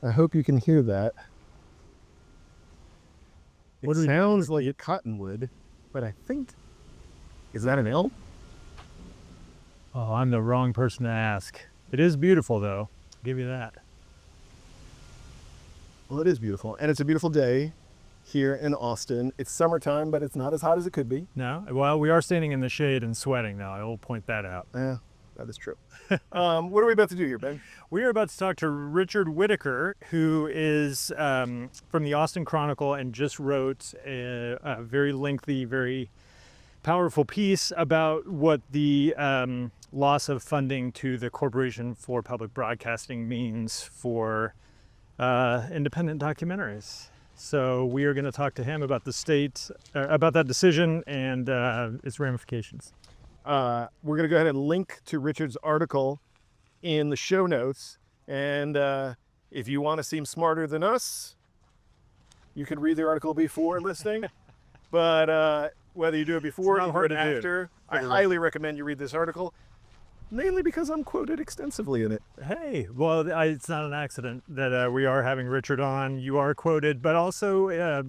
I hope you can hear that. It sounds like cottonwood, but I think, is that an elm? Oh, I'm the wrong person to ask. It is beautiful, though. I'll give you that. Well, it is beautiful, and it's a beautiful day here in Austin. It's summertime, but it's not as hot as it could be. No? Well, we are standing in the shade and sweating now. I will point that out. Yeah, that is true. What are we about to do here, Ben? We are about to talk to Richard Whittaker, who is from the Austin Chronicle and just wrote a very lengthy, very powerful piece about what the loss of funding to the Corporation for Public Broadcasting means for independent documentaries. So we are going to talk to him about the state, about that decision and its ramifications. We're going to go ahead and link to Richard's article in the show notes. And if you want to seem smarter than us, you can read the article before listening. But whether you do it before or after, I highly recommend you read this article, mainly because I'm quoted extensively in it. Hey, well, it's not an accident that we are having Richard on. You are quoted, but also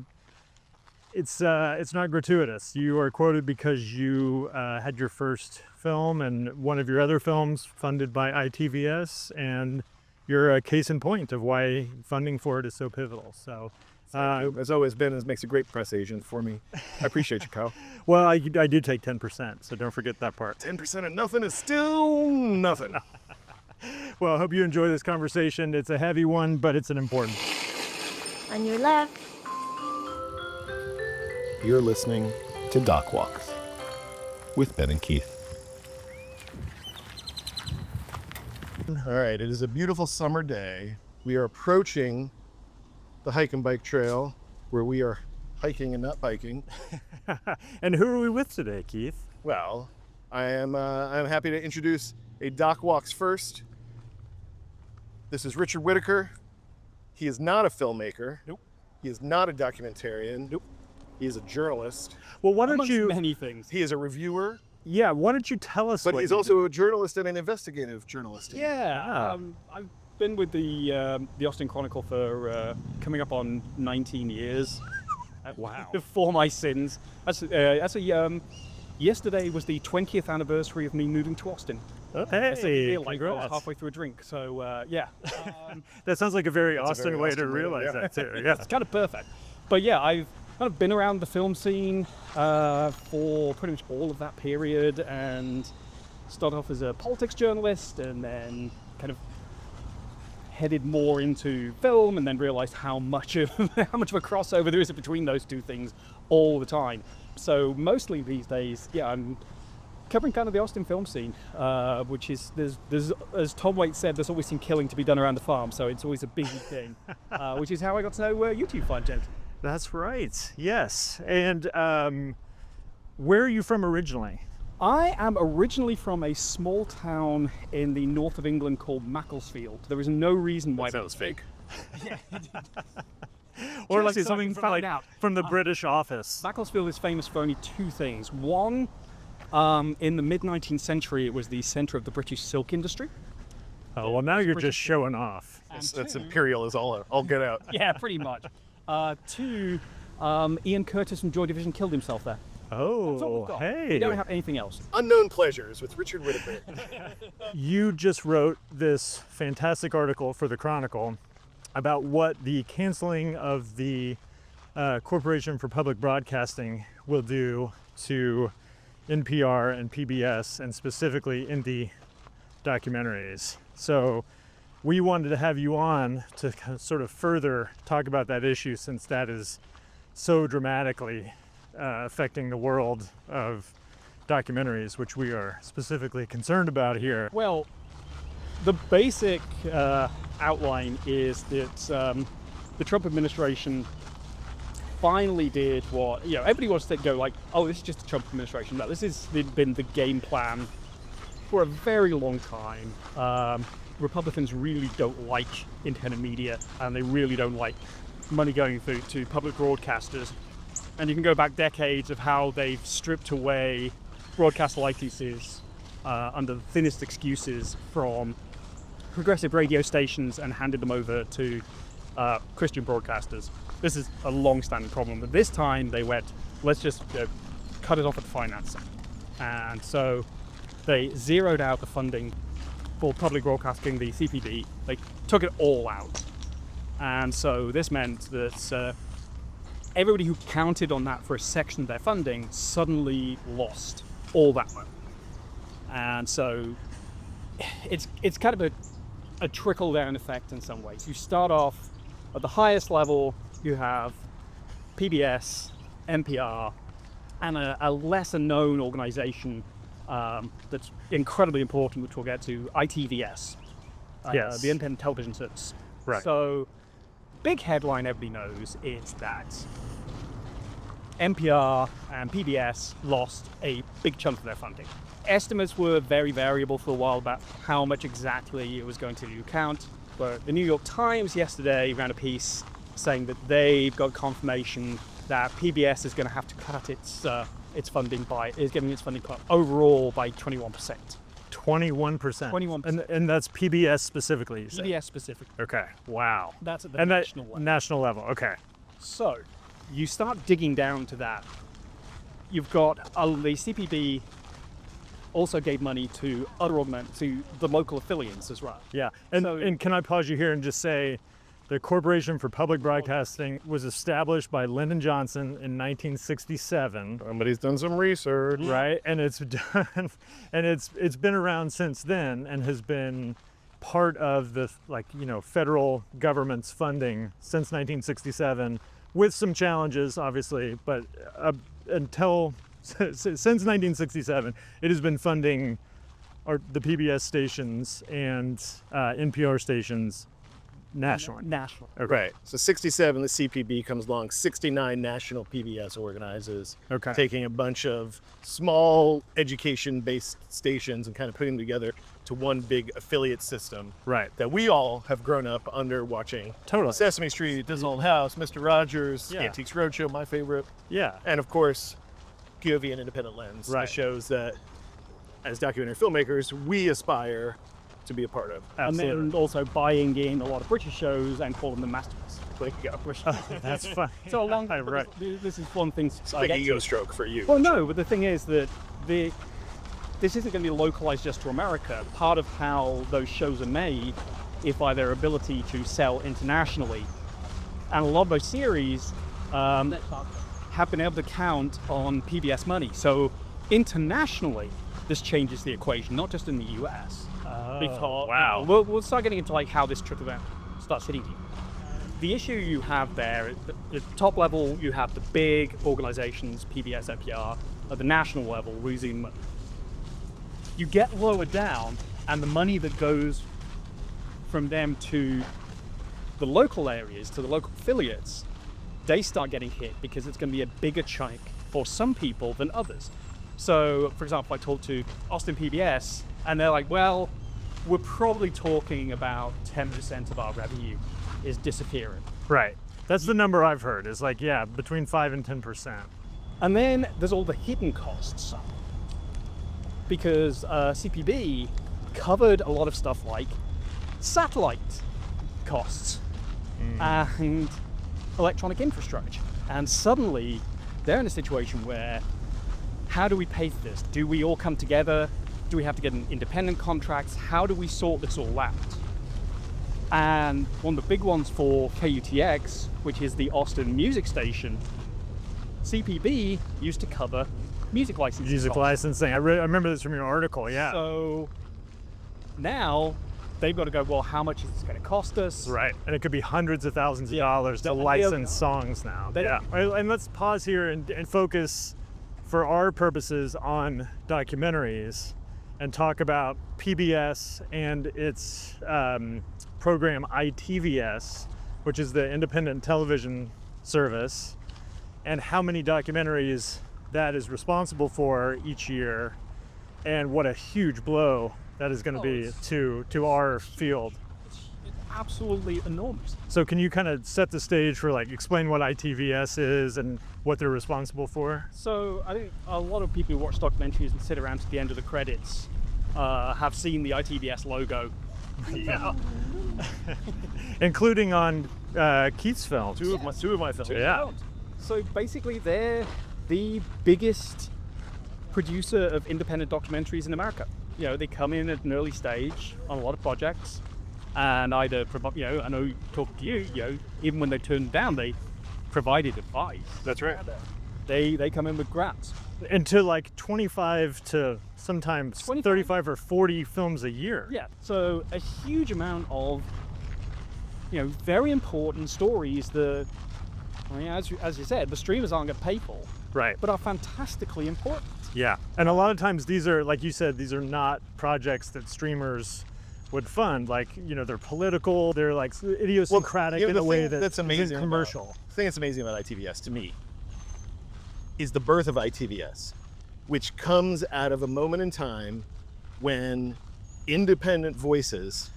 it's not gratuitous. You are quoted because you had your first film and one of your other films funded by ITVS, and you're a case in point of why funding for it is so pivotal. So, as always, Ben makes a great press agent for me. I appreciate you, Kyle. Well, I do take 10%, so don't forget that part. 10% of nothing is still nothing. Well, I hope you enjoy this conversation. It's a heavy one, but it's an important one. On your left. You're listening to Doc Walks with Ben and Keith. All right, it is a beautiful summer day. We are approaching the hike and bike trail where we are hiking and not biking. And who are we with today, Keith? Well, I'm happy to introduce a Doc Walks first. This is Richard Whittaker. He is not a filmmaker. Nope. He is not a documentarian. Nope. He is a journalist. Well, why don't you? Many things. He is a reviewer. Yeah, why don't you tell us? But he's also a journalist and an investigative journalist. Yeah, I've been with the Austin Chronicle for coming up on 19 years. Wow. For my sins. Yesterday was the 20th anniversary of me moving to Austin. Oh, I feel like I was congrats. halfway through a drink, so yeah. That sounds like a very Austin way to Austin way, realize yeah. that too. Yeah. It's kind of perfect. But yeah, I've kind of been around the film scene for pretty much all of that period, and started off as a politics journalist and then kind of headed more into film, and then realized how much of a crossover there is between those two things all the time. So mostly these days, yeah, I'm covering kind of the Austin film scene, which is there's as Tom Waits said, there's always some killing to be done around the farm, so it's always a busy thing, which is how I got to know you two fine gents. That's right. Yes. And where are you from originally? I am originally from a small town in the north of England called Macclesfield. There is no reason why That was fake. Or like Just so I something can find out. from the British office. Macclesfield is famous for only two things. One, in the mid-19th century, it was the centre of the British silk industry. Oh, well, now you're just showing off. That's imperial is all get out. Yeah, pretty much. Two, Ian Curtis from Joy Division killed himself there. That's all Oh, we've got. hey. We don't have anything else. Unknown Pleasures with Richard Whittaker. You just wrote this fantastic article for the Chronicle about what the canceling of the Corporation for Public Broadcasting will do to NPR and PBS, and specifically indie documentaries. So we wanted to have you on to kind of sort of further talk about that issue, since that is so dramatically affecting the world of documentaries, which we are specifically concerned about here. Well, the basic outline is that the Trump administration finally did what, everybody wants to go like, oh, this is just the Trump administration. No, this has been the game plan for a very long time. Republicans really don't like independent media, and they really don't like money going through to public broadcasters. And you can go back decades of how they've stripped away broadcast licenses under the thinnest excuses from progressive radio stations and handed them over to Christian broadcasters. This is a long-standing problem, but this time they went, let's just cut it off at financing. And so they zeroed out the funding for public broadcasting, the CPB. They took it all out. And so this meant that everybody who counted on that for a section of their funding suddenly lost all that money. And so it's kind of a trickle-down effect in some ways. You start off at the highest level, you have PBS, NPR, and a lesser-known organization that's incredibly important, which we'll get to, ITVS, Yes. the Independent Television Service. Right. So, big headline everybody knows is that NPR and PBS lost a big chunk of their funding. Estimates were very variable for a while about how much exactly it was going to count, but the New York Times yesterday ran a piece saying that they've got confirmation that PBS is going to have to cut its funding getting its funding cut overall by 21%. 21%. 21%. And that's PBS specifically, you say? PBS specifically. Okay. Wow. That's at the And national level. National level. Okay. So, you start digging down to that. You've got the CPB also gave money to to the local affiliates as well. Yeah. And So- and can I pause you here and just say the Corporation for Public Broadcasting was established by Lyndon Johnson in 1967. Somebody's done some research. Right, and it's done, and it's been around since then, and has been part of the federal government's funding since 1967, with some challenges, obviously, but until since 1967, it has been funding the PBS stations and NPR stations nationally. National. Okay. Right. So 67, the CPB comes along. 69 national PBS organizes, Okay. taking a bunch of small education-based stations and kind of putting them together to one big affiliate system Right. that we all have grown up under watching. Totally. Sesame Street, This Old House, Mr. Rogers, Yeah. Antiques Roadshow, my favorite, Yeah. and of course, POV and Independent Lens, Right. the shows that, as documentary filmmakers, we aspire to be a part of. Absolutely. And then also buying in a lot of British shows and calling them masterpieces. There you go. That's fun. So along, Right. this is one thing. It's a big ego stroke for you. Well, no, but the thing is that this isn't going to be localized just to America. Part of how those shows are made is by their ability to sell internationally. And a lot of those series have been able to count on PBS money. So internationally, this changes the equation, not just in the US. Because wow. We'll start getting into how this trickle down starts hitting you. The issue you have there, at the top level, you have the big organizations, PBS, NPR, at the national level, losing money. You get lower down, and the money that goes from them to the local areas, to the local affiliates, they start getting hit because it's going to be a bigger chunk for some people than others. So, for example, I talked to Austin PBS, and they're like, well, we're probably talking about 10% of our revenue is disappearing. Right. That's the number I've heard. Is between 5 and 10%. And then there's all the hidden costs. Because CPB covered a lot of stuff like satellite costs and electronic infrastructure. And suddenly they're in a situation where, how do we pay for this? Do we all come together? Do we have to get an independent contracts? How do we sort this all out? And one of the big ones for KUTX, which is the Austin music station, CPB used to cover music licensing. Music costs. licensing. I remember this from your article. Yeah. So now they've got to go, well, how much is this going to cost us? Right, and it could be hundreds of thousands of Yeah. dollars to So- license songs now. They- Yeah, and let's pause here and focus, for our purposes, on documentaries, and talk about PBS and its program ITVS, which is the Independent Television Service, and how many documentaries that is responsible for each year, and what a huge blow that is going to be to our field. It's absolutely enormous. So can you kind of set the stage for explain what ITVS is and what they're responsible for? So I think a lot of people who watch documentaries and sit around to the end of the credits have seen the ITVS logo Yeah. Including on Keith's films. Two of my films. Yeah. So basically, they're the biggest producer of independent documentaries in America. They come in at an early stage on a lot of projects, and either I know talking to you, even when they turned down, they provided advice. That's right. They come in with grants. And to like 25 to sometimes 35 or 40 films a year. Yeah. So a huge amount of very important stories that, as you said, the streamers aren't going to pay for, Right. but are fantastically important. Yeah. And a lot of times these are, like you said, these are not projects that streamers would fund. Like, they're political, they're like idiosyncratic in a way that's amazing. commercial. The thing that's amazing about ITVS to me is the birth of ITVS, which comes out of a moment in time when independent voices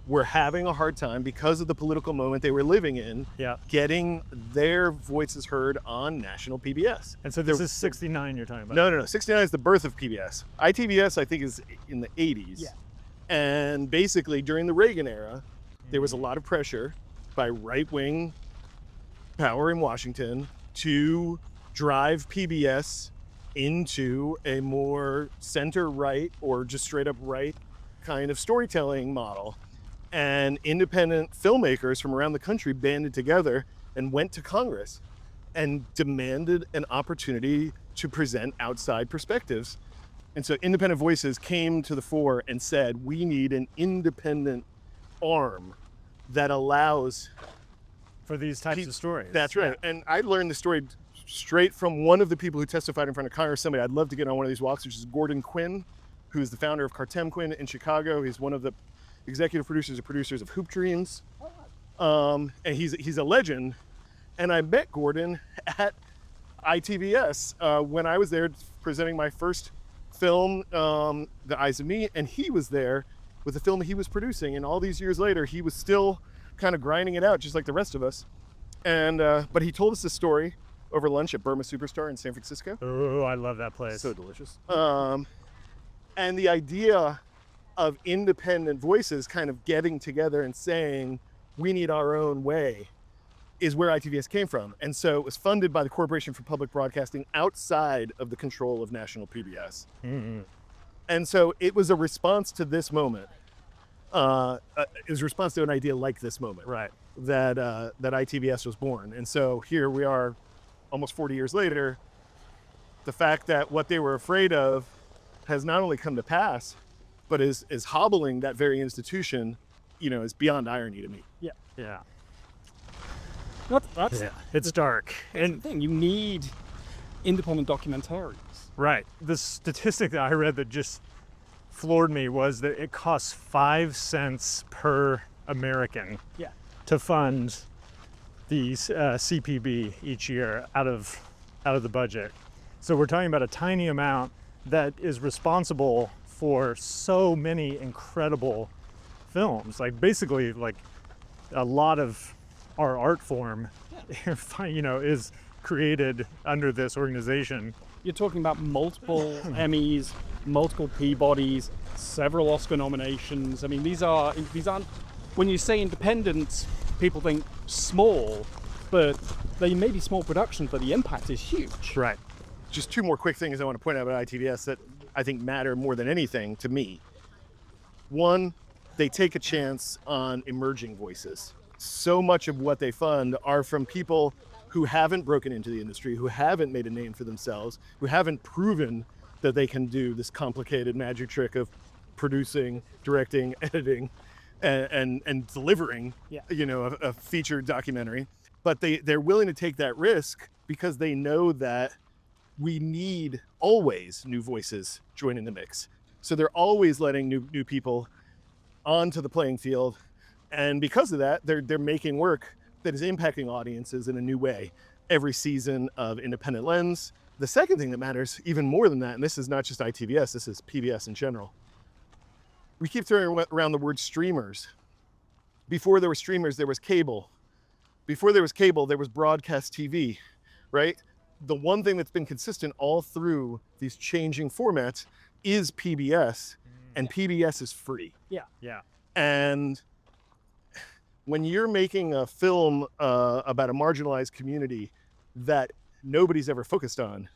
were having a hard time because of the political moment they were living in, Yeah. getting their voices heard on national PBS. And so this is 69 you're talking about. No. 69 is the birth of PBS. ITVS, I think, is in the 80s. Yeah. And basically, during the Reagan era, there was a lot of pressure by right-wing power in Washington to drive PBS into a more center-right or just straight-up right kind of storytelling model. And independent filmmakers from around the country banded together and went to Congress and demanded an opportunity to present outside perspectives. And so independent voices came to the fore and said, we need an independent arm that allows For these types of stories. That's right. And I learned the story straight from one of the people who testified in front of Congress. Somebody I'd love to get on one of these walks, which is Gordon Quinn, who's the founder of Cartem Quinn in Chicago. He's one of the executive producers of Hoop Dreams. And he's a legend. And I met Gordon at ITVS when I was there presenting my first film, The Eyes of Me, and he was there with the film he was producing. And all these years later, he was still kind of grinding it out, just like the rest of us. And but he told us this story over lunch at Burma Superstar in San Francisco. Oh, I love that place. So delicious. And the idea of independent voices kind of getting together and saying, we need our own way, is where ITVS came from. And so it was funded by the Corporation for Public Broadcasting outside of the control of national PBS. Mm-hmm. And so it was a response to this moment. It was a response to an idea like this moment, Right. that ITVS was born. And so here we are, almost 40 years later. The fact that what they were afraid of has not only come to pass, but is hobbling that very institution, is beyond irony to me. Yeah. Yeah. That's It's dark. the thing. You need independent documentaries. Right. The statistic that I read that just floored me was that it costs 5 cents per American Yeah. to fund the CPB each year out of the budget. So we're talking about a tiny amount that is responsible for so many incredible films. Like basically, like a lot of our art form, is created under this organization. You're talking about multiple Emmys, multiple Peabodys, several Oscar nominations. I mean, these aren't, when you say independent, people think small, but they may be small productions, but the impact is huge. Right. Just two more quick things I want to point out about ITVS that I think matter more than anything to me. One, they take a chance on emerging voices. So much of what they fund are from people who haven't broken into the industry, who haven't made a name for themselves, who haven't proven that they can do this complicated magic trick of producing, directing, editing, and delivering, a featured documentary. But they're willing to take that risk because they know that we need always new voices joining the mix. So they're always letting new people onto the playing field. And because of that, they're making work that is impacting audiences in a new way every season of Independent Lens. The second thing that matters even more than that, and this is not just ITVS, this is PBS in general. We keep throwing around the word streamers. Before there were streamers, there was cable. Before there was cable, there was broadcast TV, right? The one thing that's been consistent all through these changing formats is PBS, and PBS is free. Yeah. And when you're making a film about a marginalized community that nobody's ever focused on,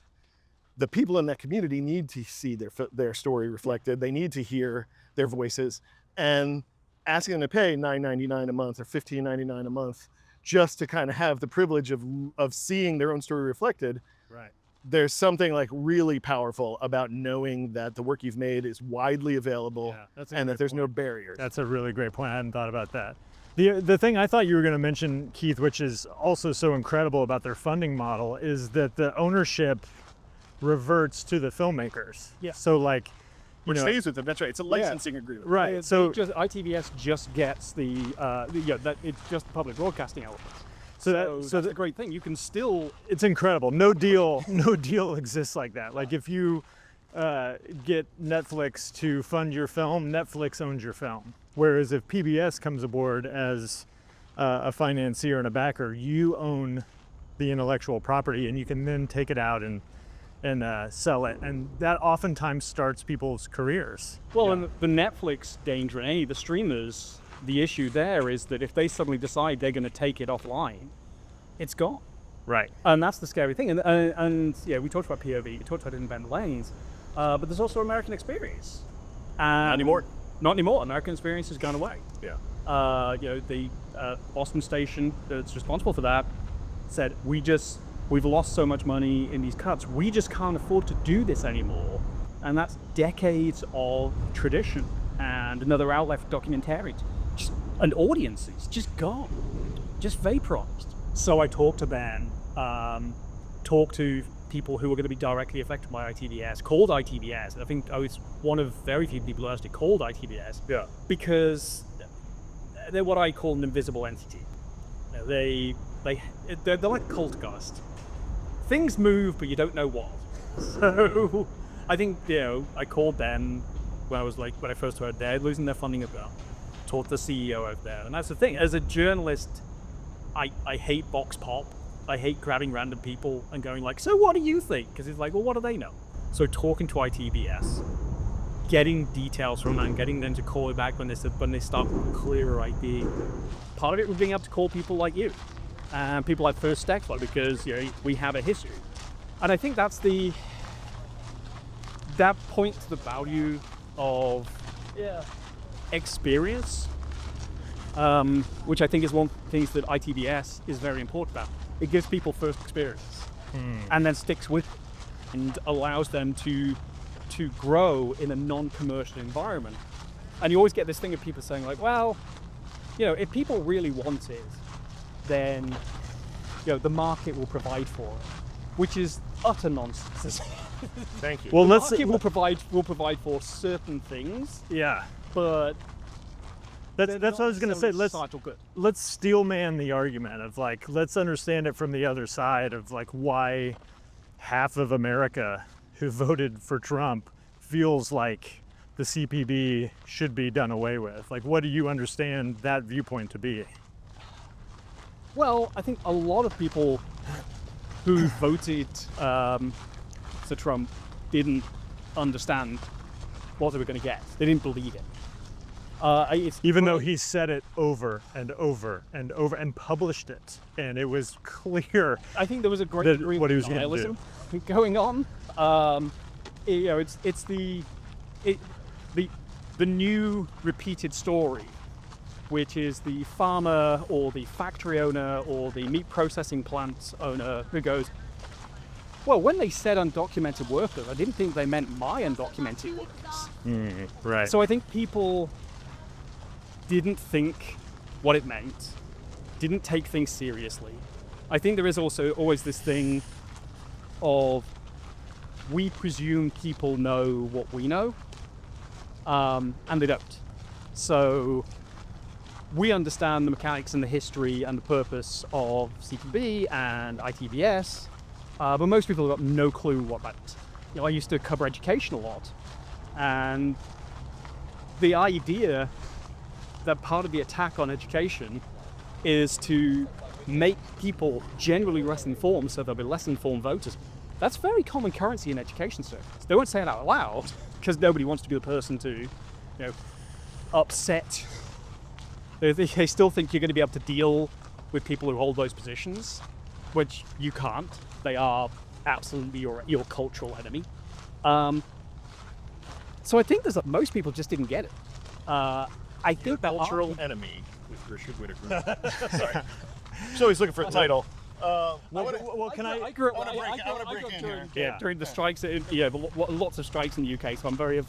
the people in that community need to see their story reflected. They need to hear their voices, and asking them to pay $9.99 a month or $15.99 a month just to kind of have the privilege of seeing their own story reflected. Right. There's something like really powerful about knowing that the work you've made is widely available, and that there's no barriers. That's a really great point. I hadn't thought about that. The thing I thought you were going to mention, Keith, which is also so incredible about their funding model, is that the ownership reverts to the filmmakers. Yeah. So like, Which stays with them. That's right. It's a licensing agreement. right. So ITVS just gets it's just the public broadcasting element. So that's a great thing. You can still. It's incredible. No deal exists like that. Like if you get Netflix to fund your film, Netflix owns your film. Whereas if PBS comes aboard as a financier and a backer, you own the intellectual property, and you can then take it out and sell it, and that oftentimes starts people's careers. Well, and the Netflix danger and any of the streamers, the issue there is that if they suddenly decide they're going to take it offline, it's gone. Right. And that's the scary thing. And yeah, we talked about POV, we talked about Independent Lanes, but there's also American Experience. Not anymore. Not anymore. American Experience has gone away. Yeah. The Boston station that's responsible for that said, we've lost so much money in these cuts, we just can't afford to do this anymore. And that's decades of tradition and another outlet for documentaries. And audiences just gone, just vaporized. So I talked to Ben, talked to people who were going to be directly affected by ITVS, called ITVS. I think I was one of very few people who actually called ITVS. Yeah. Because they're what I call an invisible entity. They're like cult ghost. Things move, but you don't know what. So I think, I called them when I first heard they're losing their funding as well. Talked to the CEO out there. And that's the thing. As a journalist, I hate box pop. I hate grabbing random people and going like, so what do you think? Because it's like, well, what do they know? So talking to ITVS, getting details from them, getting them to call it back when they start with a clearer idea. Part of it was being able to call people like you. And people like First Step Flow, because we have a history, and I think that points to the value of experience, which I think is one of the things that ITVS is very important about. It gives people first experience, and then sticks with it, and allows them to grow in a non-commercial environment. And you always get this thing of people saying like, well, if people really want it, then the market will provide for it, which is utter nonsense. Thank you. Well, the market will provide for certain things. Yeah. But that's what I was going to say. Let's steelman the argument of like, let's understand it from the other side of like why half of America who voted for Trump feels like the CPB should be done away with. Like, what do you understand that viewpoint to be? Well, I think a lot of people who voted for Trump didn't understand what they were going to get. They didn't believe it. Even though he said it over and over and over and published it, and it was clear. I think there was a great degree of nihilism going on. It's the new repeated story, which is the farmer or the factory owner or the meat processing plant owner who goes, well, when they said undocumented workers, I didn't think they meant my undocumented workers. Right. So I think people didn't think what it meant, didn't take things seriously. I think there is also always this thing of we presume people know what we know, and they don't. So we understand the mechanics and the history and the purpose of CPB and ITVS, but most people have got no clue what that is. I used to cover education a lot, and the idea that part of the attack on education is to make people generally less informed so they'll be less informed voters. That's very common currency in education circles. They won't say it out loud because nobody wants to be the person to, upset They still think you're going to be able to deal with people who hold those positions, which you can't. They are absolutely your cultural enemy. So I think most people just didn't get it. I think that Cultural enemy with Richard Whittaker. Sorry. Just always looking for a title. Can I? I grew up during the strikes. Lots of strikes in the UK. So I'm very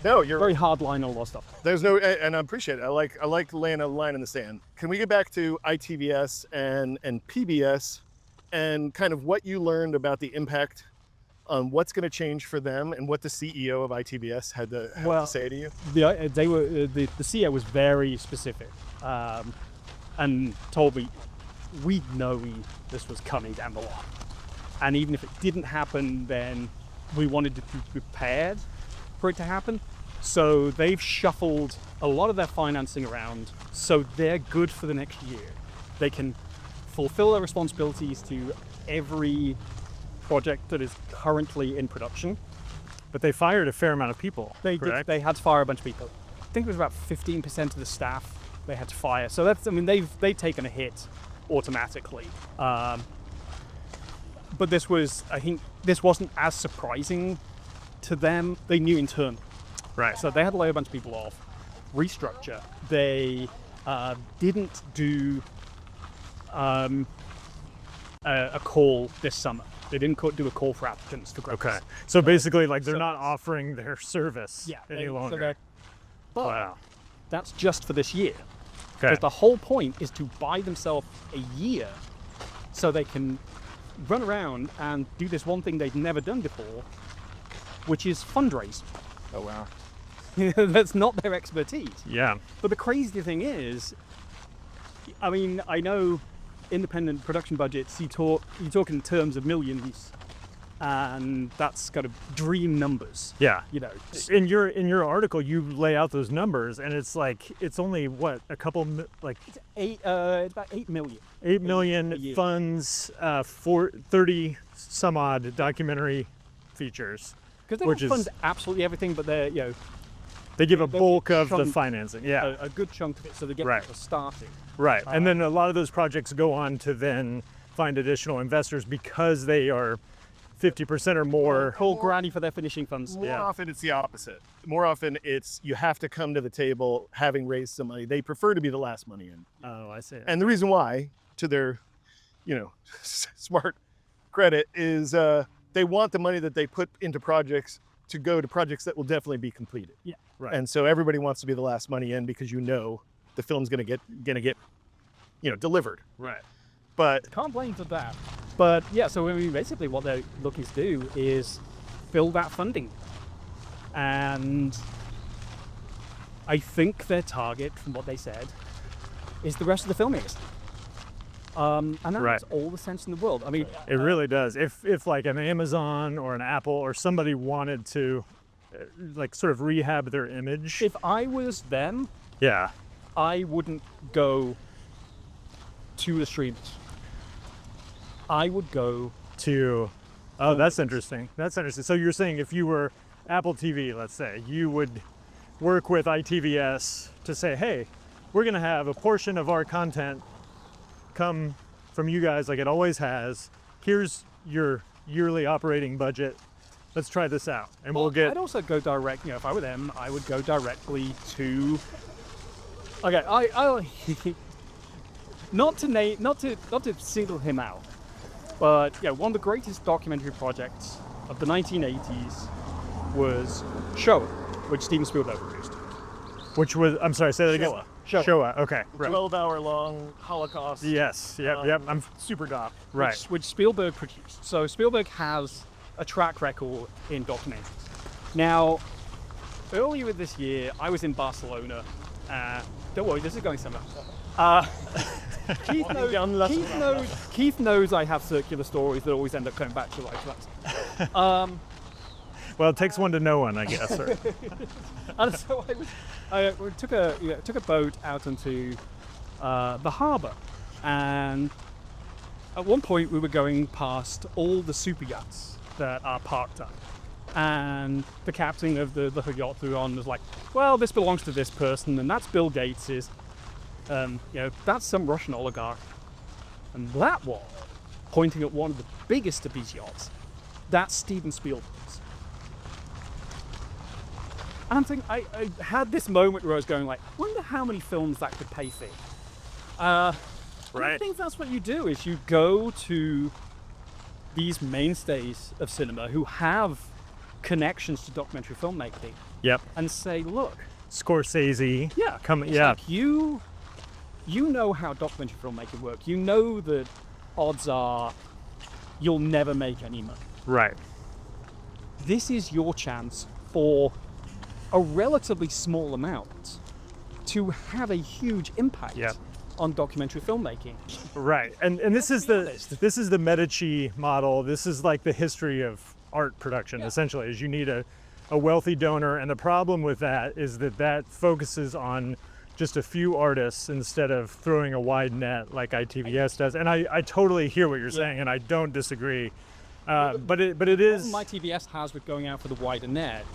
No, you're very hard line on a lot of stuff. There's no, and I appreciate it. I like laying a line in the sand. Can we get back to ITVS and PBS, and kind of what you learned about the impact on what's going to change for them, and what the CEO of ITVS had to say to you? The CEO was very specific, and told me we know this was coming down the line, and even if it didn't happen, then we wanted to be prepared for it to happen. So they've shuffled a lot of their financing around, so they're good for the next year. They can fulfill their responsibilities to every project that is currently in production. But they fired a fair amount of people. They had to fire a bunch of people. I think it was about 15% of the staff they had to fire. So they've taken a hit automatically. But I think this wasn't as surprising to them. They knew internally. Right. So they had to lay a bunch of people off, restructure. They didn't do a call this summer. They didn't do a call for applicants for grants. Okay. So basically, they're not offering their service any So longer. but Wow. that's just for this year. Okay. Because the whole point is to buy themselves a year so they can run around and do this one thing they've never done before, which is fundraise. Oh wow. That's not their expertise. Yeah. But the crazy thing is, I know independent production budgets, you talk in terms of millions, and that's kind of dream numbers. Yeah. In your article, you lay out those numbers, and it's only what, a couple it's about 8 million. 8 million a year. funds for 30 some odd documentary features. Because they Which don't is- fund absolutely everything, but they're They give a They're bulk of the chunk- financing. Yeah. a good chunk of it, so they get Right. people started. Right. And then a lot of those projects go on to then find additional investors because they are 50% or more. Call granny for their finishing funds. More Yeah. often it's the opposite. More often it's you have to come to the table having raised some money. They prefer to be the last money in. Oh, I see. And the reason why, to their, smart credit, is they want the money that they put into projects to go to projects that will definitely be completed. Yeah. Right. And so everybody wants to be the last money in because the film's gonna get delivered. Right. But Can't blame for that. But yeah, so basically what they're looking to do is fill that funding. And I think their target, from what they said, is the rest of the filmmakers. And that Right. makes all the sense in the world. It really does. If like an Amazon or an Apple or somebody wanted to sort of rehab their image. if I was them, Yeah. I wouldn't go to the streamers. I would go Oh, that's interesting. That's interesting. So you're saying if you were Apple TV, let's say, you would work with ITVS to say, hey, we're going to have a portion of our content come from you guys like it always has. Here's your yearly operating budget. Let's try this out. And we'll get... I'd also go direct. If I were them, I would go directly to. Okay, I'll not to single him out, but one of the greatest documentary projects of the 1980s was Shoah, which Steven Spielberg produced. Which was... I'm sorry, say that again. Shoah. Shoah. Okay. Right. 12-hour-long Holocaust. Yes. Yep. I'm super doc. right. Which Spielberg produced. So Spielberg has a track record in documentaries. Now, earlier this year, I was in Barcelona. Don't worry, this is going somewhere. Keith knows I have circular stories that always end up coming back to life. Well, it takes one to know one, I guess. Right? And so I took a boat out into the harbour, and at one point we were going past all the super yachts that are parked up, and the captain of the little yacht we were on was like, well, this belongs to this person, and that's Bill Gates's. That's some Russian oligarch. And that one, pointing at one of the biggest of these yachts, that's Steven Spielberg's. And I'm thinking, I had this moment where I was going like, wonder how many films that could pay for. I think that's what you do, is you go to these mainstays of cinema who have connections to documentary filmmaking. Yep. And say, look, Scorsese. yeah, like you know how documentary filmmaking works. You know that odds are you'll never make any money. Right. This is your chance for a relatively small amount to have a huge impact on documentary filmmaking. Right. And this is the Medici model. This is like the history of art production, essentially, is you need a wealthy donor. And the problem with that is that focuses on just a few artists instead of throwing a wide net like ITVS does. And I totally hear what you're saying, and I don't disagree. But it is... What ITVS has with going out for the wider net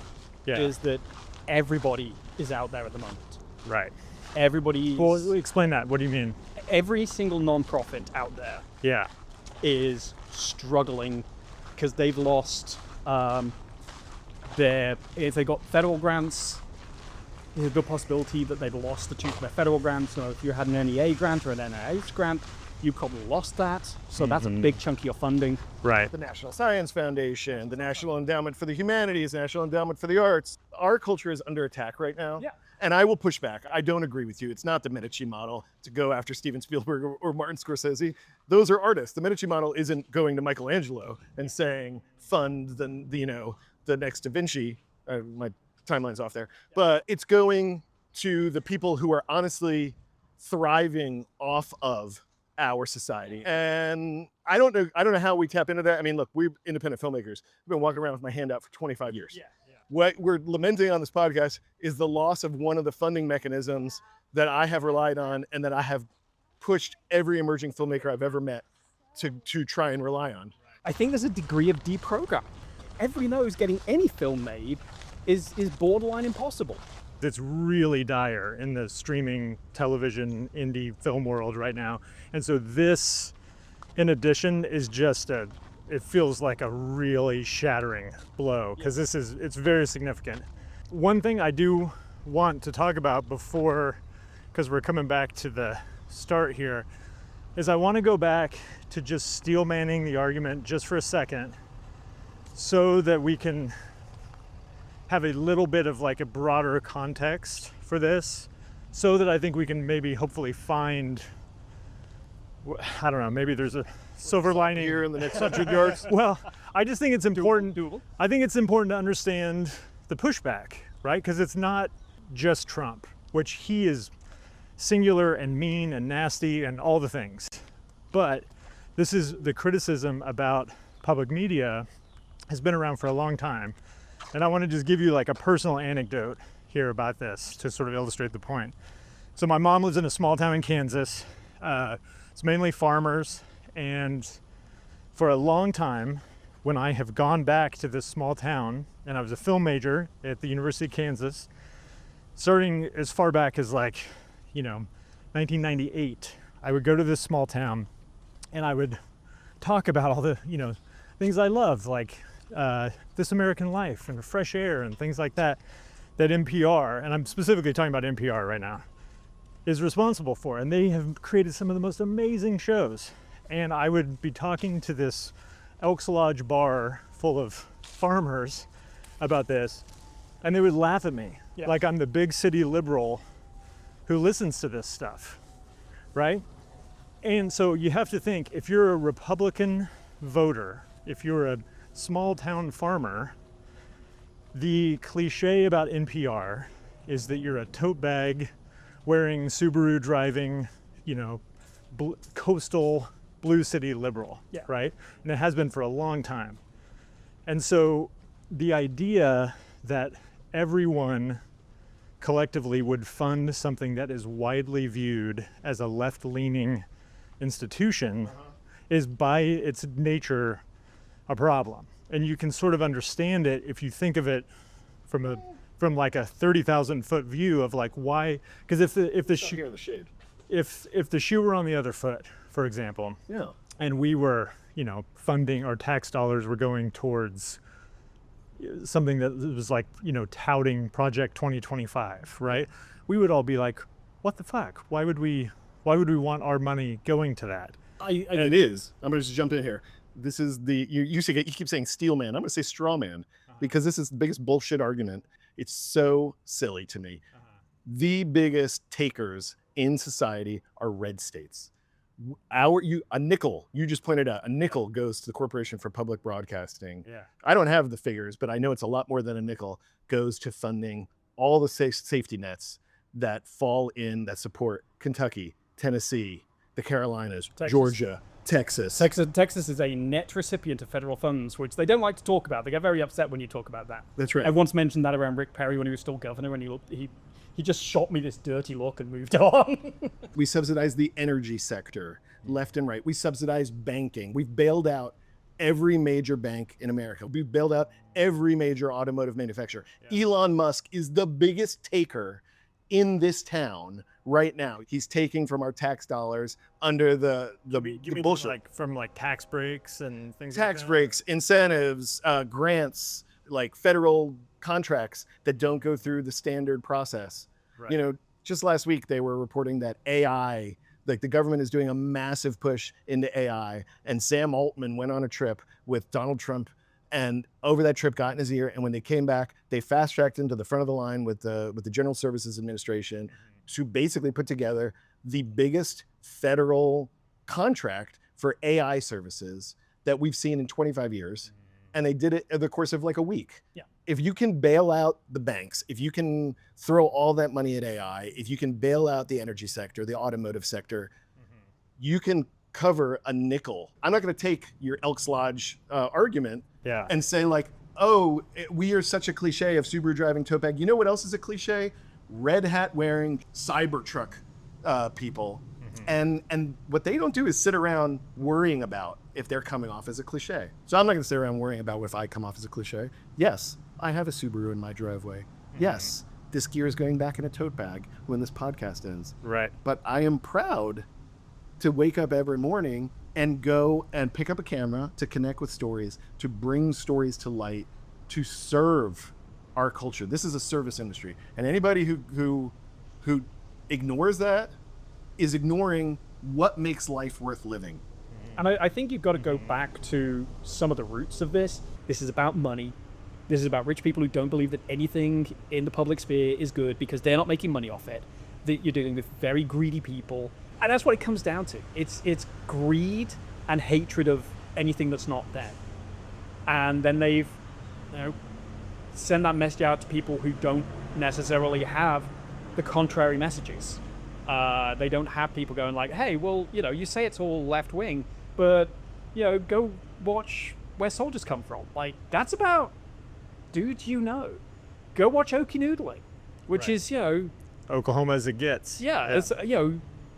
Yeah. is that everybody is out there at the moment. Right. Everybody. Well, explain that. What do you mean? Every single non-profit out there Yeah. is struggling because they've lost if they got federal grants, there's a good possibility that they've lost the two of their federal grants. So if you had an NEA grant or an NIH grant, you probably lost that. So that's a big chunk of your funding. Right. The National Science Foundation, the National Endowment for the Humanities, National Endowment for the Arts. Our culture is under attack right now. Yeah. And I will push back. I don't agree with you. It's not the Medici model to go after Steven Spielberg or Martin Scorsese. Those are artists. The Medici model isn't going to Michelangelo and saying, fund the next Da Vinci. My timeline's off there. But it's going to the people who are honestly thriving off of our society. And I don't know how we tap into that. I mean, look, we're independent filmmakers. I've been walking around with my hand out for 25 years. Yeah. What we're lamenting on this podcast is the loss of one of the funding mechanisms that I have relied on and that I have pushed every emerging filmmaker I've ever met to try and rely on. I think there's a degree of deprogramming. Everybody knows getting any film made is borderline impossible. It's really dire in the streaming television indie film world right now. And so this, in addition, is just it feels like a really shattering blow, because it's very significant. One thing I do want to talk about before, because we're coming back to the start here, is I want to go back to just steel manning the argument just for a second so that we can have a little bit of like a broader context for this, so that I think we can maybe hopefully find, I don't know, maybe there's a silver lining Here in the next 100 yards. Well, I just think it's important. Doable. I think it's important to understand the pushback, right? Because it's not just Trump, which he is singular and mean and nasty and all the things. But this is the criticism about public media has been around for a long time. And I want to just give you like a personal anecdote here about this to sort of illustrate the point. So my mom lives in a small town in Kansas. It's mainly farmers. And for a long time, when I have gone back to this small town, and I was a film major at the University of Kansas, starting as far back as 1998, I would go to this small town and I would talk about all the, things I love, like This American Life and fresh air and things like that NPR, and I'm specifically talking about NPR right now, is responsible for. And they have created some of the most amazing shows. And I would be talking to this Elks Lodge bar full of farmers about this, and they would laugh at me like I'm the big city liberal who listens to this stuff, right? And so you have to think, if you're a Republican voter, if you're a small town farmer, the cliche about NPR is that you're a tote bag wearing, Subaru driving, coastal blue city liberal, right? And it has been for a long time. And so the idea that everyone collectively would fund something that is widely viewed as a left-leaning institution is by its nature a problem. And you can sort of understand it if you think of it from like a 30,000 foot view of like why, because if the Here in the shade. if the shoe were on the other foot, for example, Yeah. and we were, funding, our tax dollars were going towards something that was like, touting Project 2025, right? We would all be like, what the fuck? Why would we want our money going to that? It is. I'm going to just jump in here. This is you keep saying steel man. I'm going to say straw man because this is the biggest bullshit argument. It's so silly to me. The biggest takers in society are red states. A nickel, you just pointed out, a nickel goes to the Corporation for Public Broadcasting. Yeah. I don't have the figures, but I know it's a lot more than a nickel goes to funding all the safety nets that support Kentucky, Tennessee, the Carolinas, Texas. Georgia, Texas. Texas is a net recipient of federal funds, which they don't like to talk about. They get very upset when you talk about that. That's right. I once mentioned that around Rick Perry when he was still governor, and he just shot me this dirty look and moved on. We subsidize the energy sector left and right. We subsidize banking. We've bailed out every major bank in America. We've bailed out every major automotive manufacturer. Yeah. Elon Musk is the biggest taker in this town right now. He's taking from our tax dollars under the bullshit. From tax breaks and things tax like that? breaks, incentives, grants, like federal contracts that don't go through the standard process. Right. Just last week they were reporting that AI, like the government is doing a massive push into AI, and Sam Altman went on a trip with Donald Trump, and over that trip got in his ear, and when they came back, they fast-tracked him to the front of the line with the General Services Administration to basically put together the biggest federal contract for AI services that we've seen in 25 years. And they did it in the course of like a week. Yeah. If you can bail out the banks, if you can throw all that money at AI, if you can bail out the energy sector, the automotive sector, you can cover a nickel. I'm not going to take your Elks Lodge argument and say like, oh, we are such a cliche of Subaru driving tote bag. You know what else is a cliche? Red hat wearing Cybertruck people. And what they don't do is sit around worrying about if they're coming off as a cliche. So I'm not going to sit around worrying about if I come off as a cliche. Yes, I have a Subaru in my driveway. Yes, this gear is going back in a tote bag when this podcast ends. Right. But I am proud to wake up every morning and go and pick up a camera to connect with stories, to bring stories to light, to serve our culture. This is a service industry. And anybody who ignores that is ignoring what makes life worth living. And I think you've got to go back to some of the roots of this. This is about money. This is about rich people who don't believe that anything in the public sphere is good because they're not making money off it. That you're dealing with very greedy people. And that's what it comes down to. It's greed and hatred of anything that's not them. And then they've send that message out to people who don't necessarily have the contrary messages. They don't have people going like, hey, well, you say it's all left wing, but, go watch Where Soldiers Come From. Like, that's about dudes Go watch Okie Noodling, which is, Oklahoma as it gets. Yeah. It's,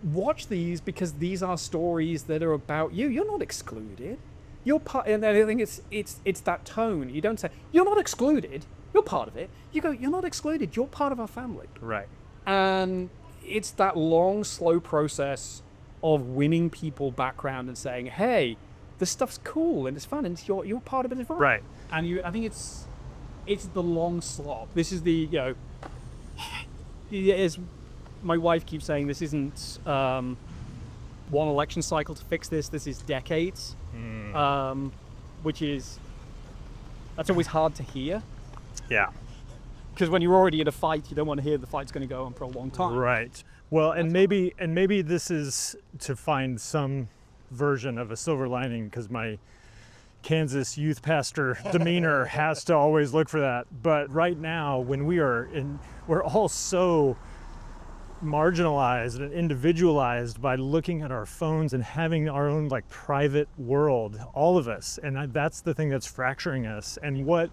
watch these because these are stories that are about you. You're not excluded. You're part, and I think it's that tone. You don't say, you're not excluded. You're part of it. You go, you're not excluded. You're part of our family. Right. And it's that long, slow process of winning people background and saying, hey, this stuff's cool and it's fun and you're part of it as well. Right. And I think it's the long slog. This is the, as my wife keeps saying, this isn't one election cycle to fix this. This is decades, that's always hard to hear. Yeah. Because when you're already in a fight, you don't want to hear the fight's going to go on for a long time. Right. Well, and maybe this is to find some version of a silver lining, because my Kansas youth pastor demeanor has to always look for that. But right now, when we're all so marginalized and individualized by looking at our phones and having our own private world, all of us, and that's the thing that's fracturing us. And what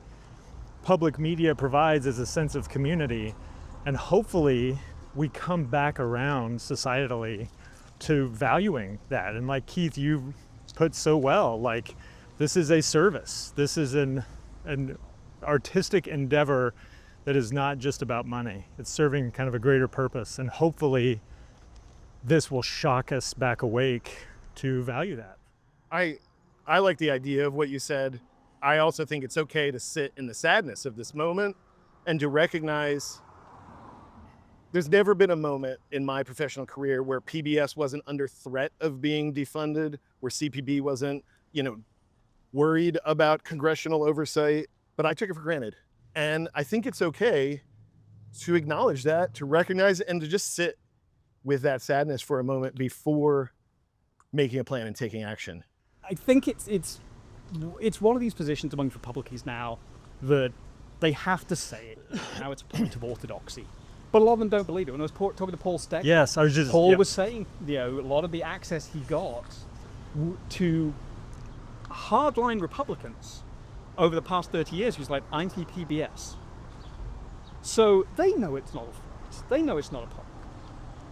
public media provides is a sense of community, and hopefully we come back around societally to valuing that. And like Keith, you put so well, this is a service. This is an artistic endeavor that is not just about money. It's serving kind of a greater purpose, and hopefully this will shock us back awake to value that. I like the idea of what you said. I also think it's okay to sit in the sadness of this moment and to recognize there's never been a moment in my professional career where PBS wasn't under threat of being defunded, where CPB wasn't, worried about congressional oversight, but I took it for granted. And I think it's okay to acknowledge that, to recognize it, and to just sit with that sadness for a moment before making a plan and taking action. I think it's one of these positions amongst Republicans now that they have to say it. Now it's a point of orthodoxy. But a lot of them don't believe it. When I was talking to Paul Steck, Yes, I was just... Paul yep. was saying, a lot of the access he got to hardline Republicans over the past 30 years, he was like, anti-PBS. So they know it's not a fight. They know it's not a punk.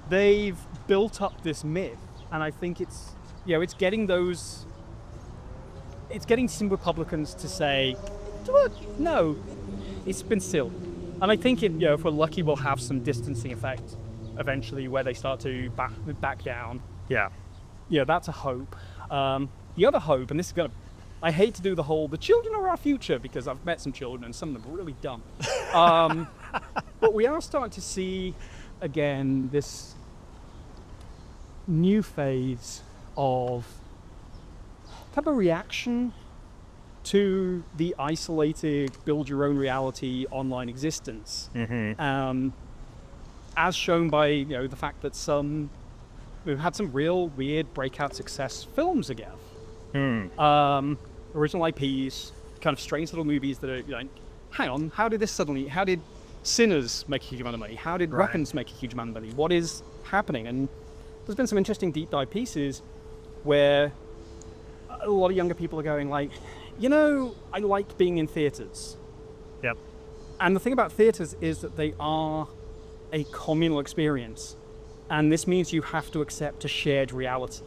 They've built up this myth, and I think it's getting some Republicans to say, no, it's been silly. And I think if we're lucky, we'll have some distancing effect eventually where they start to back down. Yeah. Yeah, that's a hope. The other hope, and this is I hate to do the children are our future, because I've met some children and some of them are really dumb. But we are starting to see, again, this new phase of kind of a reaction to the isolated, build your own reality online existence. Mm-hmm. As shown by the fact that we've had some real weird breakout success films again. Original IPs, kind of strange little movies that are like, hang on, how did Sinners make a huge amount of money? How did Weapons make a huge amount of money? What is happening? And there's been some interesting deep dive pieces where a lot of younger people are going like, I like being in theaters. Yep. And the thing about theaters is that they are a communal experience. And this means you have to accept a shared reality.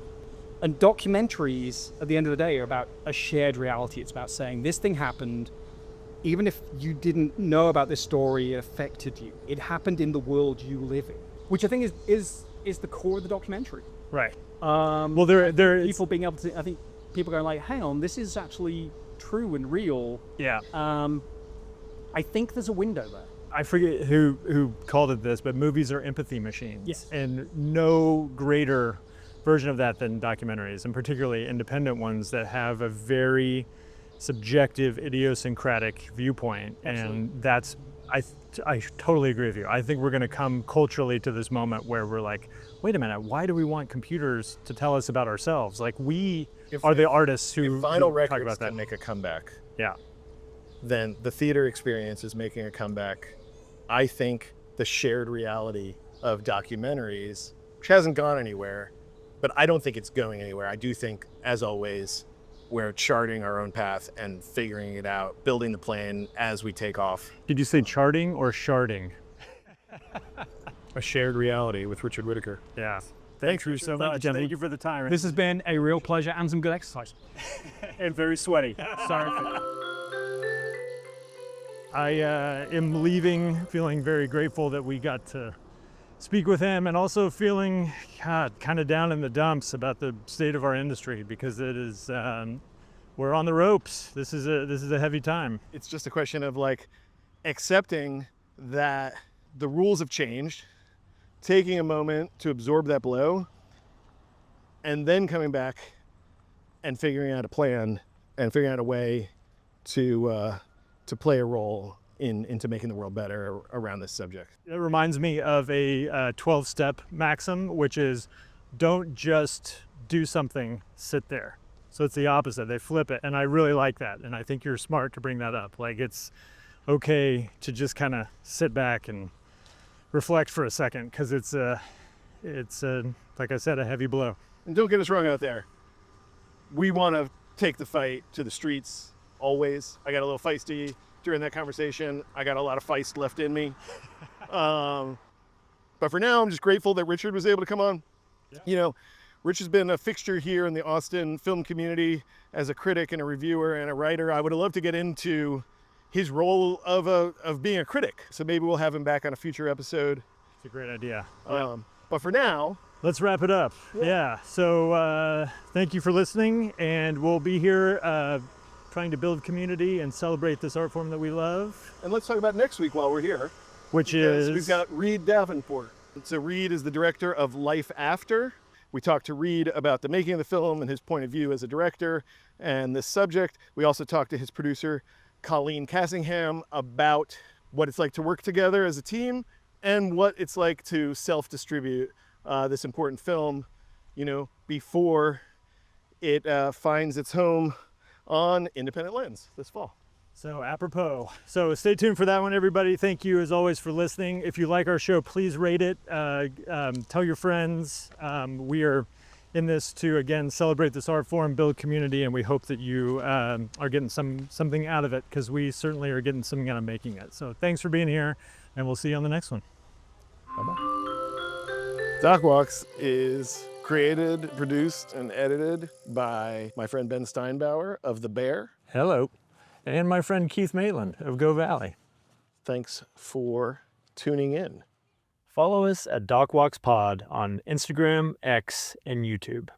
And documentaries, at the end of the day, are about a shared reality. It's about saying this thing happened, even if you didn't know about this story, it affected you. It happened in the world you live in, which I think is the core of the documentary. Right. Well, there people being able to, I think people going like, hang on, this is actually true and real. Yeah. I think there's a window there. I forget who called it this, but movies are empathy machines. Yes. And no greater version of that than documentaries, and particularly independent ones that have a very subjective, idiosyncratic viewpoint. Absolutely. And that's, I totally agree with you. I think we're going to come culturally to this moment where we're like, wait a minute, why do we want computers to tell us about ourselves? Like, we are the artists who If vinyl talk records about that. can make a comeback, Yeah. then the theater experience is making a comeback. I think the shared reality of documentaries, which hasn't gone anywhere, but I don't think it's going anywhere. I do think, as always, we're charting our own path and figuring it out, building the plane as we take off. Did you say charting or sharding? A shared reality with Richard Whittaker. Yeah. Thanks, Richard, so much. Thank you for the time. This has been a real pleasure and some good exercise. And very sweaty. Sorry. I am leaving feeling very grateful that we got to speak with him, and also feeling kind of down in the dumps about the state of our industry, because it is we're on the ropes. This is a heavy time. It's just a question of like accepting that the rules have changed, taking a moment to absorb that blow, and then coming back and figuring out a plan and figuring out a way to play a role into making the world better around this subject. It reminds me of a 12-step maxim, which is don't just do something, sit there. So it's the opposite. They flip it, and I really like that. And I think you're smart to bring that up. Like, it's okay to just kind of sit back and reflect for a second, because it's like I said, a heavy blow. And don't get us wrong out there. We want to take the fight to the streets always. I got a little feisty during that conversation. I got a lot of feist left in me. But for now, I'm just grateful that Richard was able to come on. Yeah. Rich has been a fixture here in the Austin film community as a critic and a reviewer and a writer. I would have loved to get into his role of being a critic. So maybe we'll have him back on a future episode. It's a great idea. But for now, Let's wrap it up. Yeah. So thank you for listening, and we'll be here trying to build community and celebrate this art form that we love. And let's talk about next week while we're here. Which Because is we've got Reed Davenport. So Reed is the director of Life After. We talked to Reed about the making of the film and his point of view as a director and this subject. We also talked to his producer, Colleen Cassingham, about what it's like to work together as a team and what it's like to self-distribute this important film, before it finds its home on Independent Lens this fall. so apropos. So stay tuned for that one, everybody. Thank you as always for listening. If you like our show, please rate it. Tell your friends. We are in this to, again, celebrate this art form, build community, and we hope that you are getting something out of it, because we certainly are getting something out of making it. So thanks for being here, and we'll see you on the next one. Bye-bye. Doc Walks is created, produced, and edited by my friend Ben Steinbauer of The Bear. Hello. And my friend Keith Maitland of Go Valley. Thanks for tuning in. Follow us at DocWalksPod on Instagram, X, and YouTube.